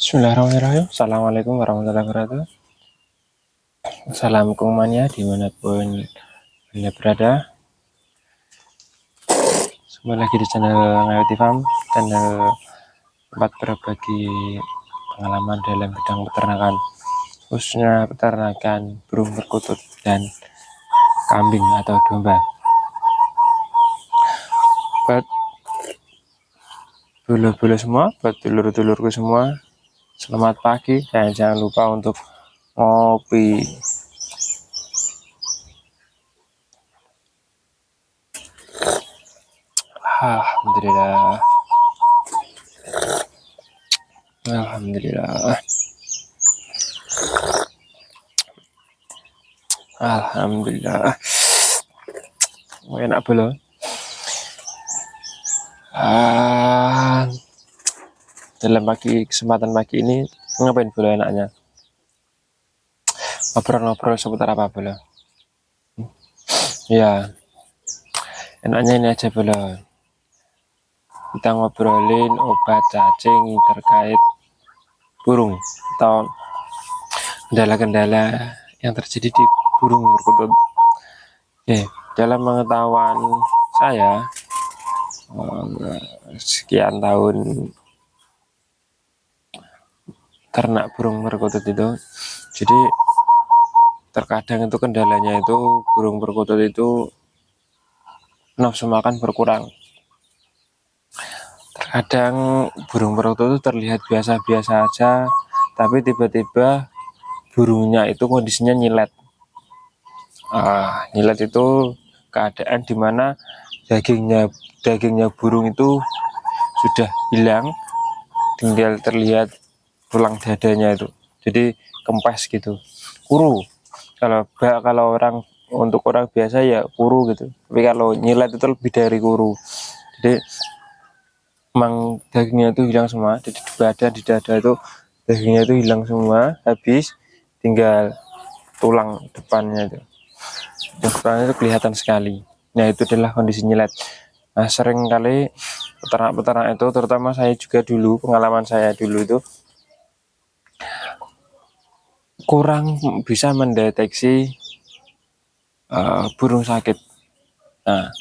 Bismillahirrahmanirrahim. Assalamualaikum warahmatullahi wabarakatuh. Salam mania dimanapun Anda berada. Kembali lagi di channel Ngayoti Farm, channel tempat berbagi pengalaman dalam bidang peternakan, khususnya peternakan burung perkutut dan kambing atau domba. Buat bulu-bulu semua, buat dulur-dulurku semua, selamat pagi, dan jangan lupa untuk ngopi. Alhamdulillah. Alhamdulillah. Alhamdulillah. Enak belum? Dalam kesempatan pagi ini ngapain boleh enaknya? Ngobrol-ngobrol seputar apa boleh? Ya, enaknya ini aja boleh. Kita ngobrolin obat cacing terkait burung atau kendala-kendala yang terjadi di burung perkutut. Dalam pengetahuan saya, sekian tahun ternak burung perkutut itu, jadi terkadang itu kendalanya itu burung perkutut itu nafsu makan berkurang. Terkadang burung perkutut itu terlihat biasa-biasa aja, tapi tiba-tiba burungnya itu kondisinya nyilet. Nyilet itu keadaan dimana dagingnya burung itu sudah hilang, tinggal terlihat tulang dadanya itu, jadi kempes gitu, kuru. Kalau untuk orang biasa ya kuru gitu, tapi kalau nyilet itu lebih dari kuru. Jadi emang dagingnya itu hilang semua, jadi di badan, di dada itu dagingnya itu hilang semua, habis tinggal tulang depannya itu. Depannya itu kelihatan sekali. Nah, itu adalah kondisi nyilet. Nah, sering kali peternak-peternak itu, terutama saya juga dulu, pengalaman saya dulu itu kurang bisa mendeteksi burung sakit. Nah,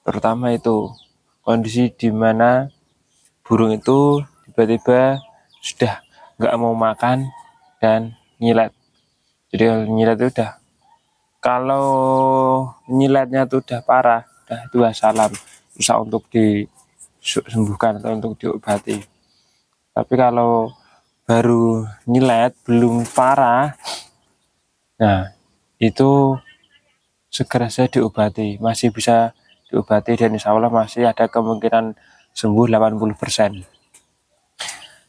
terutama itu kondisi di mana burung itu tiba-tiba sudah nggak mau makan dan nyilet. Jadi kalau nyiletnya itu udah parah, itu salam, susah untuk disembuhkan atau untuk diobati. Tapi kalau baru nyilet belum parah, nah itu segera saja diobati, masih bisa diobati, dan insya Allah masih ada kemungkinan sembuh 80%.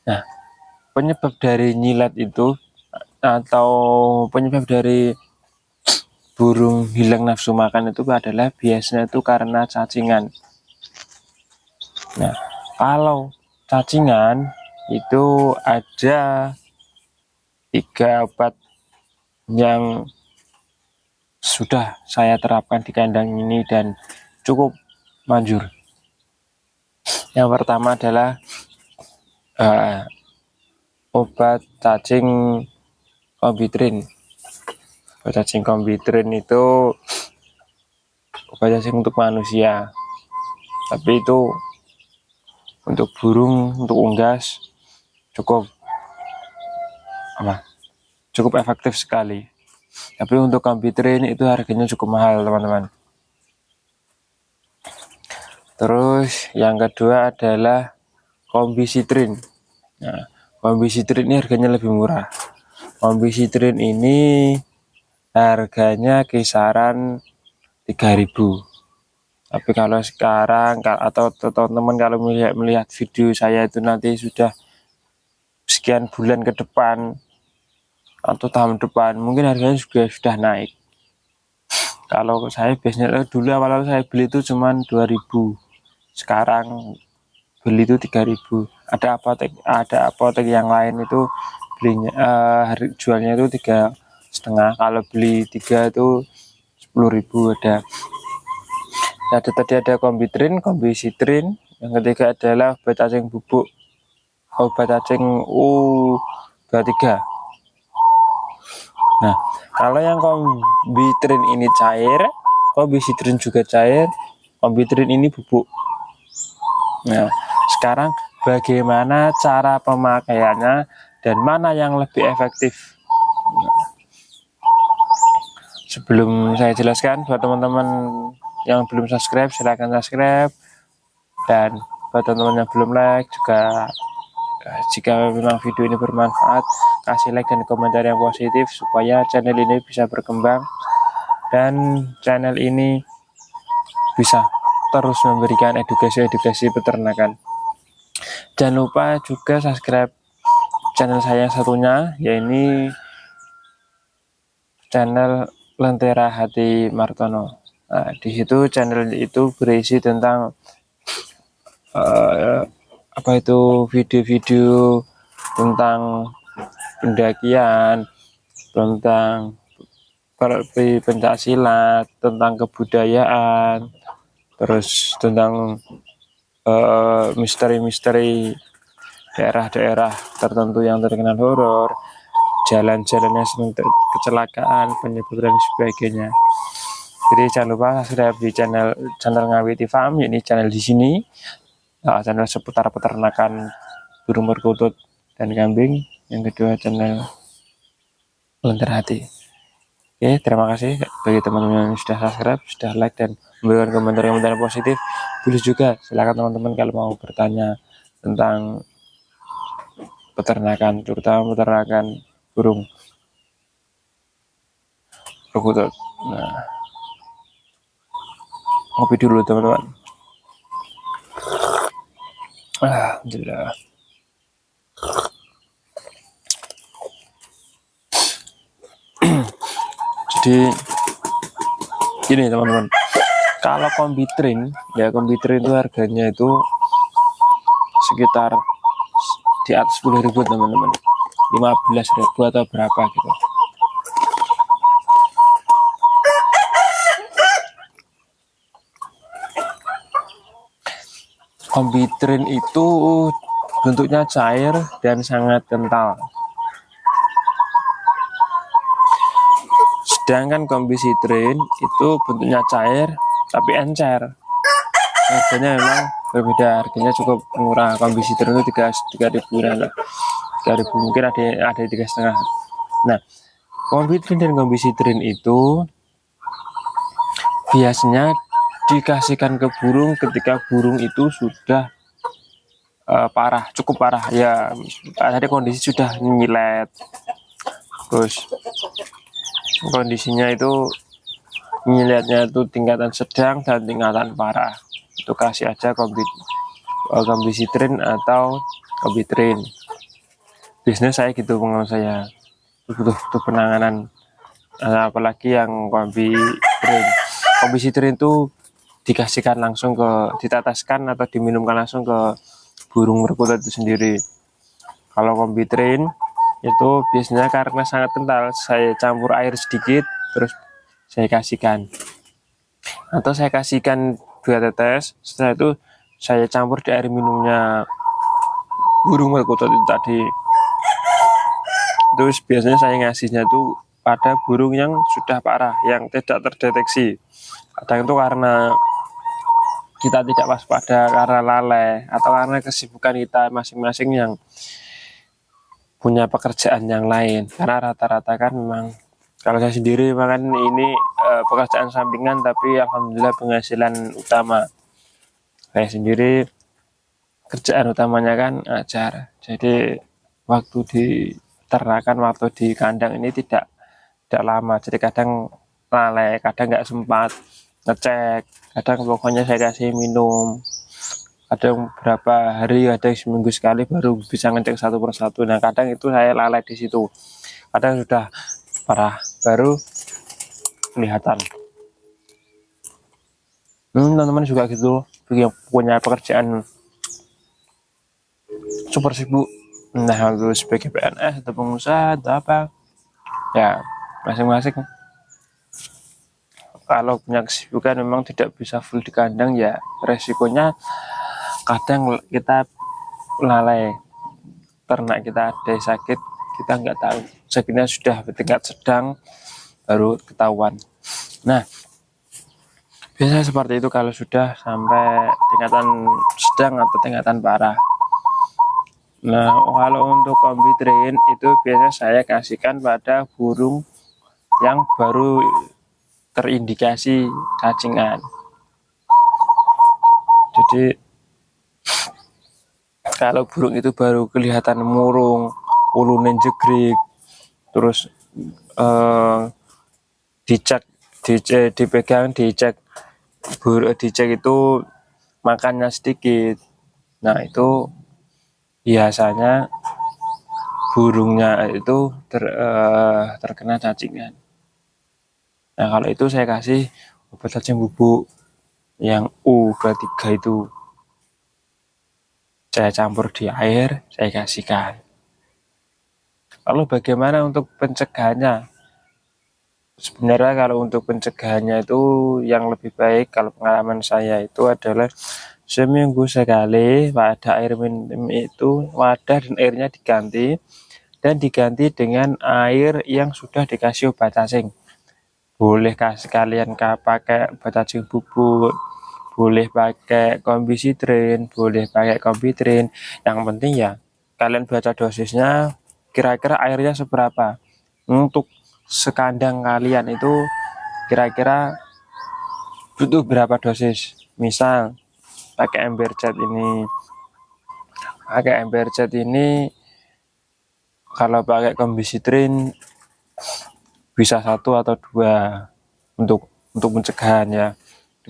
Nah, penyebab dari nyilet itu atau penyebab dari burung hilang nafsu makan itu adalah biasanya itu karena cacingan. Nah, kalau cacingan itu ada 3 obat yang sudah saya terapkan di kandang ini dan cukup manjur. Yang pertama adalah obat cacing kombitrin. Obat cacing kombitrin itu obat cacing untuk manusia, tapi itu untuk burung, untuk unggas cukup efektif sekali. Tapi untuk kombitrin itu harganya cukup mahal, teman-teman. Terus yang kedua adalah kombisitrin. Nah, kombisitrin ini harganya lebih murah. Kombisitrin ini harganya kisaran 3.000. Tapi kalau sekarang atau teman-teman kalau melihat video saya itu nanti sudah sekian bulan ke depan atau tahun depan, mungkin harganya juga sudah naik. Kalau saya biasanya dulu awal saya beli itu cuma 2.000, sekarang beli itu 3.000. Ada apotek yang lain itu belinya jualnya itu 3,5. Kalau beli 3 itu 10.000 ada. Tadi ada kombitrin, kombisitrin. Yang ketiga adalah obat cacing bubuk. obat cacing U23. Nah, kalau yang kombitrin ini cair, kombisitrin juga cair, kombitrin ini bubuk. Nah, sekarang bagaimana cara pemakaiannya dan mana yang lebih efektif? Sebelum saya jelaskan, buat teman-teman yang belum subscribe, silahkan subscribe. Dan buat teman-teman yang belum like juga, jika memang video ini bermanfaat, kasih like dan komentar yang positif supaya channel ini bisa berkembang dan channel ini bisa terus memberikan edukasi peternakan. Jangan lupa juga subscribe channel saya yang satunya, yaitu channel Lentera Hati Martono. Nah, di situ channel itu berisi tentang video-video tentang pendakian, tentang pencaksilat, tentang kebudayaan, terus tentang misteri-misteri daerah-daerah tertentu yang terkenal horor, jalan-jalannya sering kecelakaan, penyebab dan sebagainya. Jadi jangan lupa subscribe di channel Ngawiti Farm, ini channel di sini, channel seputar peternakan burung perkutut dan kambing. Yang kedua channel Lentera Hati. Oke, terima kasih bagi teman-teman yang sudah subscribe, sudah like dan memberikan komentar-komentar positif. Boleh juga silakan teman-teman kalau mau bertanya tentang peternakan, terutama peternakan burung perkutut. Nah, ngopi dulu teman-teman. Alhamdulillah. Jadi gini teman-teman, kalau kombitrin itu harganya itu sekitar di atas 10.000 teman-teman, 15.000 atau berapa gitu. Kombitrin itu bentuknya cair dan sangat kental. Sedangkan kombisitrin itu bentuknya cair tapi encer. Harganya memang berbeda, harganya cukup murah. Kombisitrin itu 3.000, 3.000 mungkin ada 3,5. Nah, kombitrin dan kombisitrin itu biasanya dikasihkan ke burung ketika burung itu sudah parah, cukup parah ya. Ada kondisi sudah nyilet, terus kondisinya itu nyiletnya itu tingkatan sedang dan tingkatan parah, itu kasih aja kombisitrin atau kombitrin. Bisnis saya gitu, pengalaman saya butuh penanganan, apalagi yang kombisitrin itu dikasihkan langsung diteteskan atau diminumkan langsung ke burung perkutut itu sendiri. Kalau kombitrin itu biasanya karena sangat kental, saya campur air sedikit terus saya kasihkan, atau saya kasihkan 2 tetes, setelah itu saya campur di air minumnya burung perkutut itu tadi. Terus biasanya saya ngasihnya itu pada burung yang sudah parah, yang tidak terdeteksi. Kadang itu karena kita tidak waspada, karena lalai, atau karena kesibukan kita masing-masing yang punya pekerjaan yang lain. Karena rata-rata kan memang, kalau saya sendiri memang ini pekerjaan sampingan, tapi alhamdulillah penghasilan utama. Saya sendiri kerjaan utamanya kan ajar, jadi waktu di ternakan, waktu di kandang ini tidak lama, jadi kadang lalai, kadang nggak sempat ngecek, kadang pokoknya saya kasih minum, kadang berapa hari, ada seminggu sekali baru bisa ngecek satu persatu. Nah kadang itu saya lalai di situ, kadang sudah parah baru kelihatan. Teman-teman juga gitu, yang punya pekerjaan super sibuk, nah harus sebagai PNS atau pengusaha atau apa ya, masing-masing kalau punya kesibukan memang tidak bisa full di kandang, ya resikonya kadang kita lalai ternak kita ada yang sakit, kita nggak tahu. Sakitnya sudah tingkat sedang, baru ketahuan. Nah, biasanya seperti itu kalau sudah sampai tingkatan sedang atau tingkatan parah. Nah, kalau untuk combi train itu biasanya saya kasihkan pada burung yang baru terindikasi cacingan. Jadi kalau burung itu baru kelihatan murung, ulunen jegrik, terus dipegang, dicek itu makannya sedikit. Nah, itu biasanya burungnya itu terkena cacingan. Nah, kalau itu saya kasih obat cacing bubuk yang U23 itu. Saya campur di air, saya kasihkan. Lalu bagaimana untuk pencegahannya? Sebenarnya kalau untuk pencegahannya itu yang lebih baik, kalau pengalaman saya itu adalah seminggu sekali pada air minum itu wadah dan airnya diganti, dan diganti dengan air yang sudah dikasih obat cacing. Boleh sekalian pakai obat cacing bubuk, boleh pakai kombisitrin, boleh pakai kombitrin. Yang penting ya kalian baca dosisnya, kira-kira airnya seberapa. Untuk sekandang kalian itu kira-kira butuh berapa dosis. Misal pakai ember cat ini, kalau pakai kombisitrin bisa 1 atau 2 untuk pencegahan ya,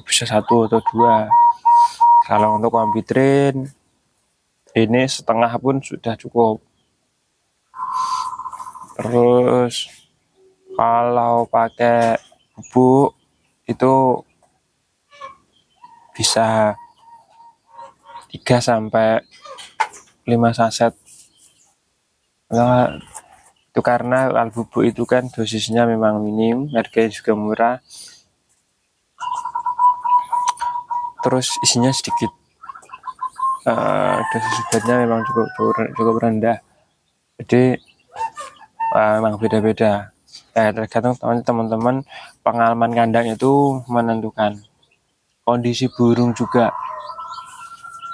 bisa 1 atau 2. Kalau untuk kombitrin ini setengah pun sudah cukup. Terus kalau pakai bubuk itu bisa 3 sampai 5 saset. Nah, itu karena kalau bubuk itu kan dosisnya memang minim, harganya juga murah, terus isinya sedikit. Dosis obatnya memang cukup rendah, jadi memang beda-beda. Tergantung teman-teman pengalaman kandang itu menentukan, kondisi burung juga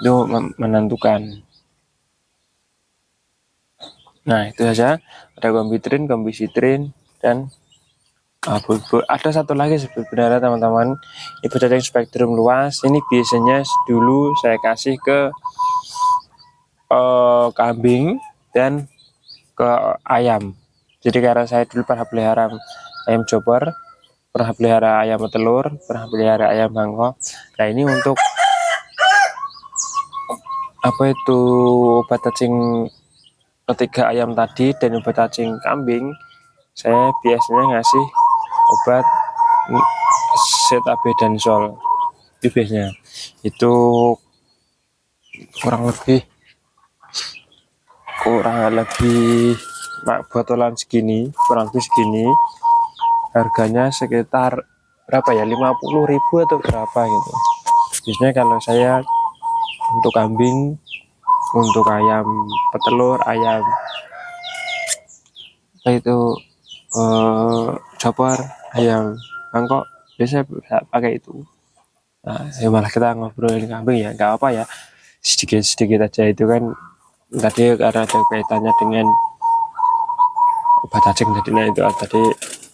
itu menentukan. Nah, itu saja. Ada kombitrin, kombisitrin, dan ada satu lagi sebenarnya teman-teman, ibu cacing spektrum luas. Ini biasanya dulu saya kasih ke kambing dan ke ayam. Jadi karena saya dulu pernah pelihara ayam chopper, pernah pelihara ayam telur, pernah pelihara ayam bangkok. Nah, ini untuk obat cacing ketiga ayam tadi dan obat cacing kambing, saya biasanya ngasih obat Setabedensol. Itu biasanya itu kurang lebih botolan segini, kurang lebih segini, harganya sekitar berapa ya, 50.000 atau berapa gitu. Biasanya kalau saya untuk kambing, untuk ayam petelur, ayam chopper, ayam bangkok, biasanya pakai itu. Nah, ya malah kita ngobrolin kambing ya, nggak apa ya, sedikit aja. Itu kan tadi karena ada kaitannya dengan obat cacing tadi. Nah, itu tadi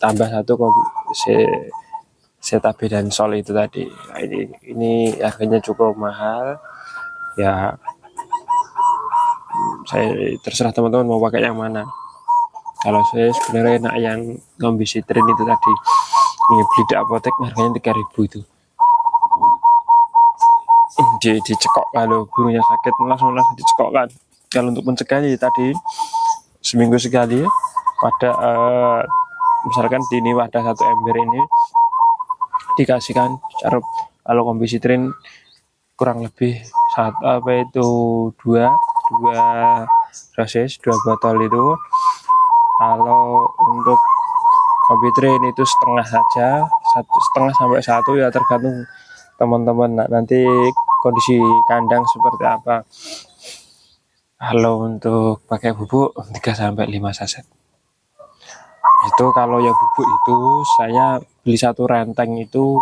tambah 1 Setabedensol itu tadi. Nah, ini harganya cukup mahal ya. Saya terserah teman-teman mau pakai yang mana. Kalau saya sebenarnya enak yang kombisitrin itu tadi. Ini beli di apotek harganya 3.000 itu. Dicekok kalau burungnya sakit langsung dicekokkan. Kalau untuk mencegahnya tadi seminggu sekali pada misalkan di ini wadah 1 ember ini dikasihkan carup. Kalau kombisitrin kurang lebih 2 dosis, 2 botol itu. Kalau untuk kombitrin itu setengah saja, 1,5 sampai 1 ya, tergantung teman-teman nanti kondisi kandang seperti apa. Kalau untuk pakai bubuk 3 sampai 5 saset. Itu kalau yang bubuk itu saya beli satu renteng itu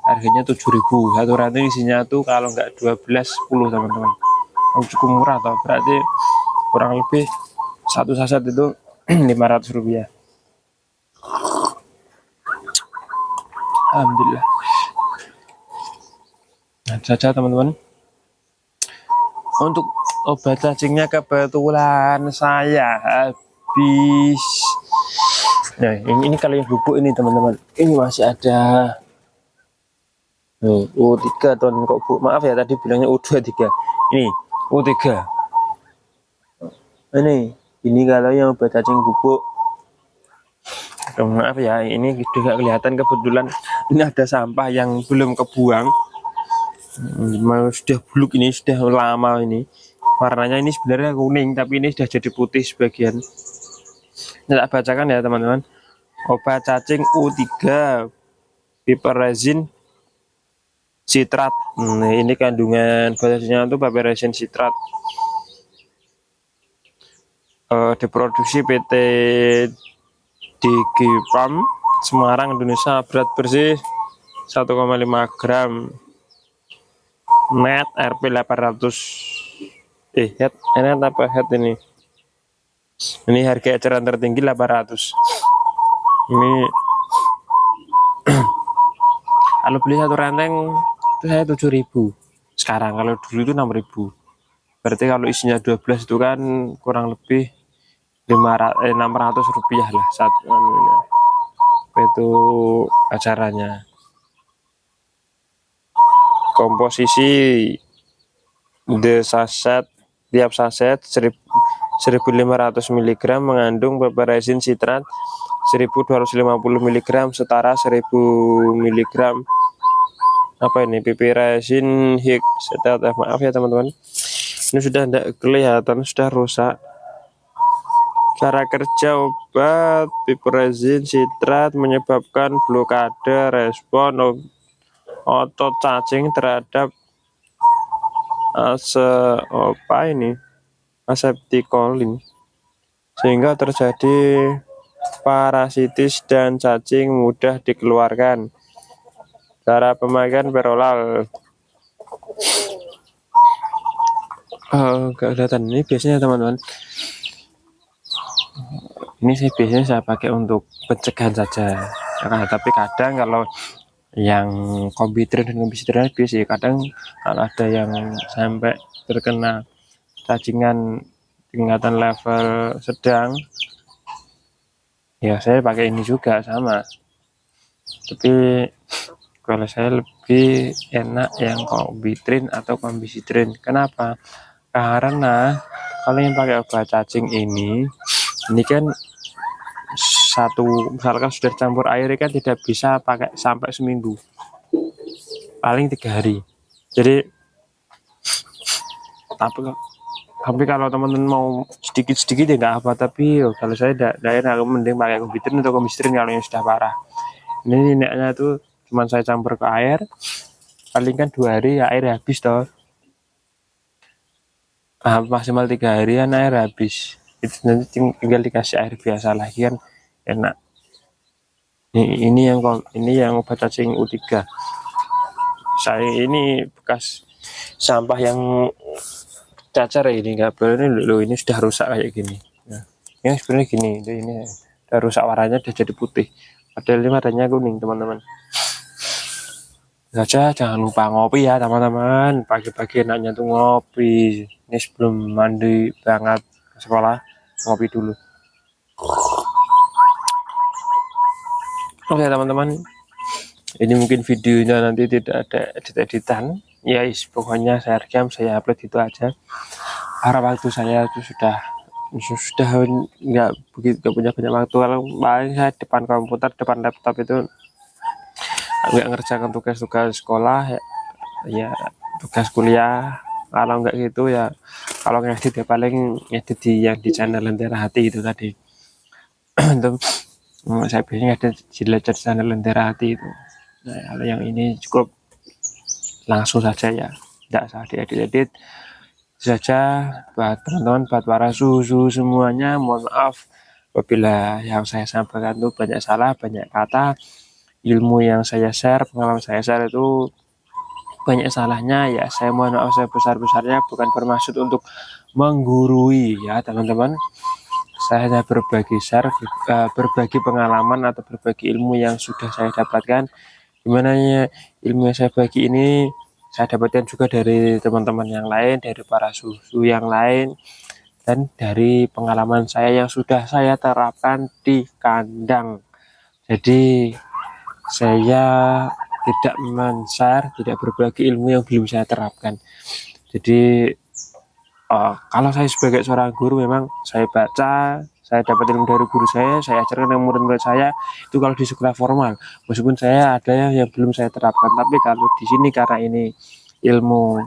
harganya 7.000. Satu renteng isinya tuh kalau nggak 12 10 teman-teman. Cukup murah toh. Berarti kurang lebih satu saset itu 500 rupiah. Alhamdulillah. Nah, saja teman-teman. Untuk obat cacingnya kebetulan saya habis. Nah, ini kalau yang bubuk ini teman-teman. Ini masih ada. Nih, U3 ton kok Bu. Maaf ya tadi bilangnya U23. Ini U3. Ini kalau yang obat cacing bubuk. Maaf ya, ini tidak kelihatan kebetulan ini ada sampah yang belum kebuang. Sudah buluk ini, sudah lama ini. Warnanya ini sebenarnya kuning tapi ini sudah jadi putih sebagian. Nah, tak bacakan ya teman-teman. Obat cacing U3 piperazine sitrat. Ini kandungan batasnya itu piperazine sitrat. Diproduksi PT DG Farm Semarang Indonesia. Berat bersih 1,5 gram. Net RP 800. Head apa head ini? Ini harga eceran tertinggi 800. Ini kalau beli satu renteng itu saya 7.000. Sekarang kalau dulu itu 6.000. Berarti kalau isinya 12 itu kan kurang lebih 600 rupiah lah satu itu acaranya. Komposisi the saset, tiap saset 1.500 mg mengandung piperazine sitrat 1.250 mg setara 1.000 mg apa ini piperazine hik sitrat. Maaf ya teman-teman, ini sudah tidak kelihatan, sudah rusak. Cara kerja obat piperazine sitrat menyebabkan blokade respon otot cacing terhadap aseptikolin sehingga terjadi parasitis dan cacing mudah dikeluarkan. Cara pemakaian peroral. Gak kelihatan ini biasanya teman-teman. Ini sih biasanya saya pakai untuk pencegahan saja. Tapi kadang kalau yang kombitrin dan kombisitrin habis ya kadang kalau ada yang sampai terkena cacingan tingkatan level sedang ya saya pakai ini juga sama. Tapi kalau saya lebih enak yang kombitrin atau kombisitrin. Kenapa? Karena kalau yang pakai obat cacing ini kan satu, misalkan sudah campur air kan tidak bisa pakai sampai seminggu, paling 3 hari. Jadi tapi kalau teman-teman mau sedikit-sedikit ya nggak apa, tapi kalau saya tidak enak, mending pakai kombitrin atau kombistrin kalau yang sudah parah. Ini enaknya tuh cuman saya campur ke air, paling kan 2 hari ya air habis toh. Maksimal 3 hari kan air habis. Itu nanti tinggal dikasih air biasa lagi kan enak. Ini yang obat cacing U3. Saya ini bekas sampah yang cacar ya, ini nggak boleh loh, ini sudah rusak kayak gini. Nah, ini sebenarnya gini, ini udah rusak, warnanya udah jadi putih. Padahal ini warnanya kuning teman-teman. Saja jangan lupa ngopi ya teman-teman. Pagi-pagi enaknya tuh ngopi. Ini sebelum mandi banget ke sekolah ngopi dulu. Oke teman-teman, ini mungkin videonya nanti tidak ada edit-editan ya, pokoknya saya rekam, saya upload itu aja. Harap waktu saya itu sudah nggak punya banyak waktu. Kalau paling saya depan komputer, depan laptop itu nggak ngerjakan tugas-tugas sekolah ya, tugas kuliah. Kalau nggak gitu ya, kalau ngedit ya paling ngedit di channel Lentera Hati itu tadi. Untuk saya biasanya ada di channel Lentera Hati itu. Nah, kalau yang ini cukup langsung saja ya, tidak usah diedit-edit. saja buat teman-teman, buat para suhu semuanya, mohon maaf apabila yang saya sampaikan itu banyak salah, banyak kata, ilmu yang saya share, pengalaman saya share itu banyak salahnya ya. Saya mohon maaf sebesar-besarnya, bukan bermaksud untuk menggurui ya teman-teman. Saya hanya berbagi pengalaman atau berbagi ilmu yang sudah saya dapatkan. Dimana ilmu yang saya bagi ini saya dapatkan juga dari teman-teman yang lain, dari para suhu yang lain, dan dari pengalaman saya yang sudah saya terapkan di kandang. Jadi saya tidak men-share, tidak berbagi ilmu yang belum saya terapkan. Jadi kalau saya sebagai seorang guru, memang saya baca, saya dapat ilmu dari guru saya ajarkan ke murid-murid saya itu kalau di sekolah formal. Meskipun saya ada yang belum saya terapkan, tapi kalau di sini karena ini ilmu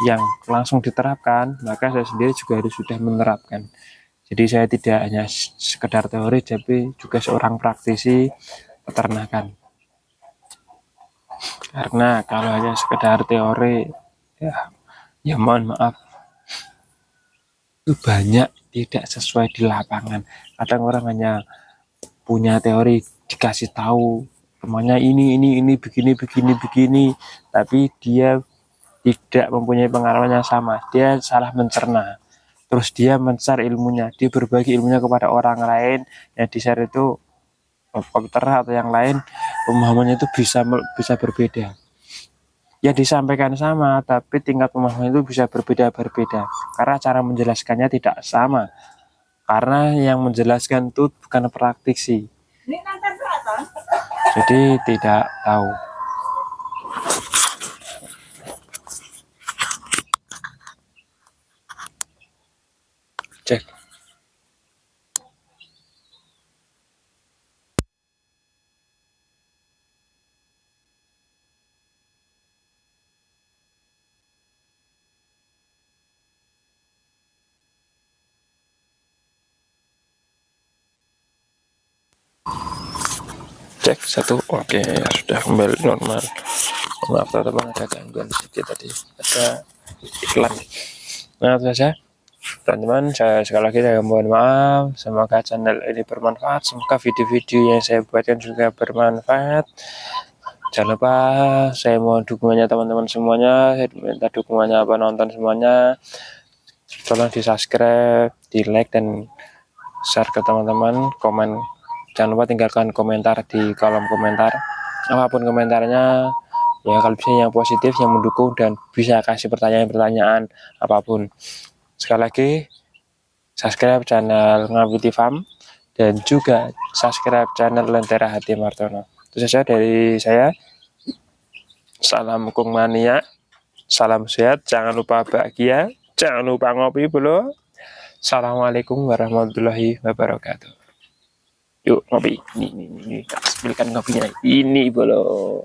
yang langsung diterapkan, maka saya sendiri juga harus sudah menerapkan. Jadi saya tidak hanya sekedar teori, tapi juga seorang praktisi peternakan. Karena kalau hanya sekedar teori, ya mohon maaf, itu banyak tidak sesuai di lapangan. Kadang orang hanya punya teori, dikasih tahu temannya ini begini, tapi dia tidak mempunyai pengalaman yang sama, dia salah mencerna, terus dia men-share ilmunya, dia berbagi ilmunya kepada orang lain, yang di-share itu komputer atau yang lain, pemahamannya itu bisa berbeda. Ya disampaikan sama, tapi tingkat pemahaman itu bisa berbeda karena cara menjelaskannya tidak sama, karena yang menjelaskan itu bukan praktisi, jadi tidak tahu. Cek. Cek 1, oke, sudah kembali normal. Maaf teman-teman, ada gangguan sedikit tadi, ada iklan. Nah itu saja teman-teman, saya sekali lagi saya mohon maaf. Semoga channel ini bermanfaat, semoga video-video yang saya buatkan juga bermanfaat. Jangan lupa saya mohon dukungannya teman-teman semuanya, saya minta dukungannya penonton semuanya, tolong di subscribe, di like, dan share ke teman-teman. Komen, jangan lupa tinggalkan komentar di kolom komentar, apapun komentarnya ya, kalau bisa yang positif, yang mendukung, dan bisa kasih pertanyaan-pertanyaan apapun. Sekali lagi, subscribe channel Ngabiti Farm dan juga subscribe channel Lentera Hati Martono. Itu saja dari saya. Salam Kung Mania, salam sehat, jangan lupa bahagia, jangan lupa ngopi bro. Assalamualaikum warahmatullahi wabarakatuh. Yuk ngopi, ini, tak spilkan kopinya, ini bro.